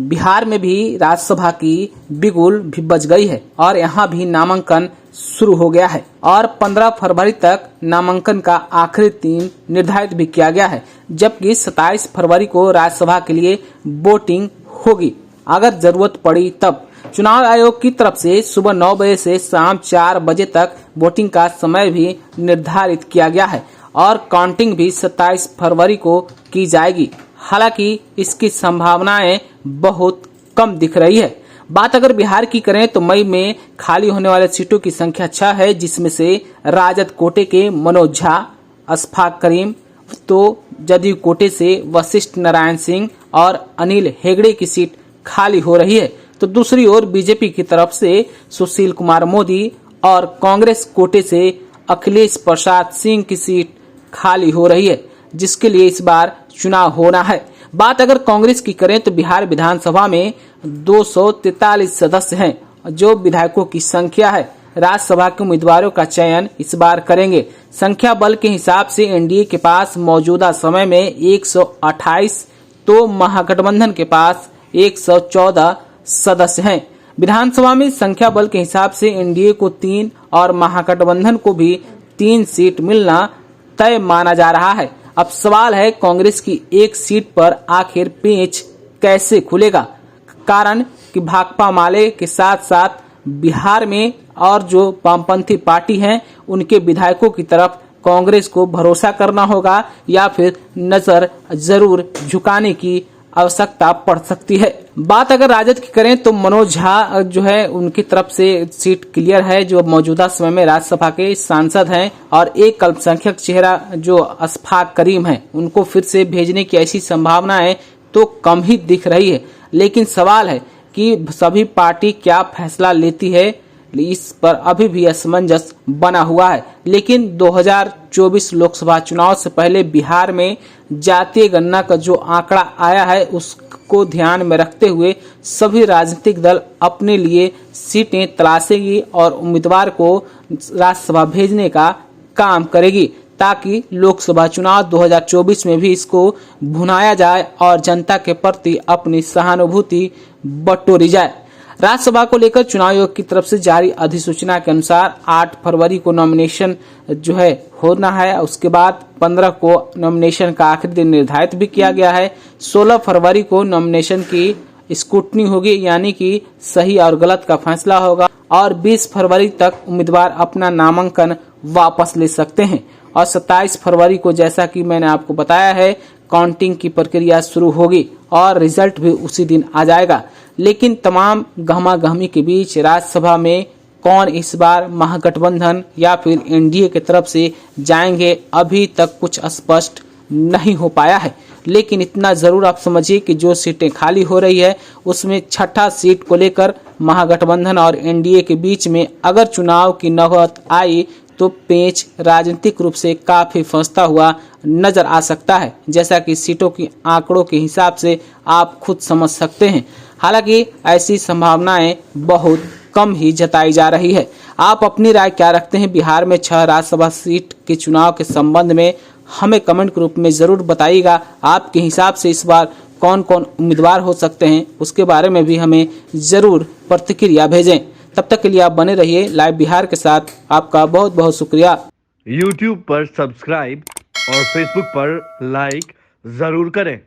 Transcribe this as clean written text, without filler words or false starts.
बिहार में भी राज्यसभा की बिगुल भी बज गई है और यहाँ भी नामांकन शुरू हो गया है और 15 फरवरी तक नामांकन का आखिरी दिन निर्धारित भी किया गया है, जबकि 27 फरवरी को राज्यसभा के लिए वोटिंग होगी अगर जरूरत पड़ी तब। चुनाव आयोग की तरफ से सुबह 9 बजे से शाम 4 बजे तक वोटिंग का समय भी निर्धारित किया गया है और काउंटिंग भी 27 फरवरी को की जाएगी। हालांकि इसकी संभावनाएं बहुत कम दिख रही है। बात अगर बिहार की करें तो मई में खाली होने वाले सीटों की संख्या 6 है, जिसमें से राजद कोटे के मनोज झा, अशफाक करीम, तो जदयू कोटे से वशिष्ठ नारायण सिंह और अनिल हेगड़े की सीट खाली हो रही है। तो दूसरी ओर बीजेपी की तरफ से सुशील कुमार मोदी और कांग्रेस कोटे से अखिलेश प्रसाद सिंह की सीट खाली हो रही है, जिसके लिए इस बार चुनाव होना है। बात अगर कांग्रेस की करें तो बिहार विधानसभा में 243 सदस्य हैं जो विधायकों की संख्या है। राज्यसभा के उम्मीदवारों का चयन इस बार करेंगे। संख्या बल के हिसाब से एनडीए के पास मौजूदा समय में 128 तो महागठबंधन के पास 114 सदस्य हैं। विधानसभा में संख्या बल के हिसाब से एनडीए को 3 और महागठबंधन को भी 3 सीट मिलना तय माना जा रहा है। अब सवाल है कांग्रेस की एक सीट पर आखिर पेच कैसे खुलेगा। कारण कि भाकपा माले के साथ साथ बिहार में और जो वामपंथी पार्टी हैं उनके विधायकों की तरफ कांग्रेस को भरोसा करना होगा या फिर नजर जरूर झुकाने की आवश्यकता पड़ सकती है। बात अगर राजद की करें तो मनोज झा जो है उनकी तरफ से सीट क्लियर है, जो मौजूदा समय में राज्यसभा के सांसद हैं, और एक अल्पसंख्यक चेहरा जो अशफाक करीम है उनको फिर से भेजने की ऐसी संभावनाएं तो कम ही दिख रही है। लेकिन सवाल है कि सभी पार्टी क्या फैसला लेती है, इस पर अभी भी असमंजस बना हुआ है। लेकिन 2024 लोकसभा चुनाव से पहले बिहार में जातीय गणना का जो आंकड़ा आया है उसको ध्यान में रखते हुए सभी राजनीतिक दल अपने लिए सीटें तलाशेगी और उम्मीदवार को राज्यसभा भेजने का काम करेगी, ताकि लोकसभा चुनाव 2024 में भी इसको भुनाया जाए और जनता के प्रति अपनी सहानुभूति बटोरी जाए। राज्यसभा को लेकर चुनाव आयोग की तरफ से जारी अधिसूचना के अनुसार 8 फरवरी को नॉमिनेशन जो है होना है। उसके बाद 15 को नॉमिनेशन का आखिरी दिन निर्धारित भी किया गया है। 16 फरवरी को नॉमिनेशन की स्क्रूटनी होगी, यानी कि सही और गलत का फैसला होगा, और 20 फरवरी तक उम्मीदवार अपना नामांकन वापस ले सकते हैं। और 27 फरवरी को, जैसा कि मैंने आपको बताया है, काउंटिंग की प्रक्रिया शुरू होगी और रिजल्ट भी उसी दिन आ जाएगा। लेकिन तमाम गहमागहमी के बीच राज्यसभा में कौन इस बार महागठबंधन या फिर एनडीए की तरफ से जाएंगे, अभी तक कुछ स्पष्ट नहीं हो पाया है। लेकिन इतना जरूर आप समझिए कि जो सीटें खाली हो रही है उसमें 6ठा सीट को लेकर महागठबंधन और एनडीए के बीच में अगर चुनाव की नौबत आई तो पेच राजनीतिक रूप से काफी फंसता हुआ नजर आ सकता है, जैसा कि सीटों की आंकड़ों के हिसाब से आप खुद समझ सकते हैं। हालांकि ऐसी संभावनाएं बहुत कम ही जताई जा रही है। आप अपनी राय क्या रखते हैं बिहार में 6 राज्यसभा सीट के चुनाव के संबंध में, हमें कमेंट के रूप में जरूर बताइएगा। आपके हिसाब से इस बार कौन कौन उम्मीदवार हो सकते हैं उसके बारे में भी हमें जरूर प्रतिक्रिया भेजें। तब तक के लिए आप बने रहिए लाइव बिहार के साथ। आपका बहुत बहुत शुक्रिया। YouTube पर सब्सक्राइब और Facebook पर लाइक जरूर करें।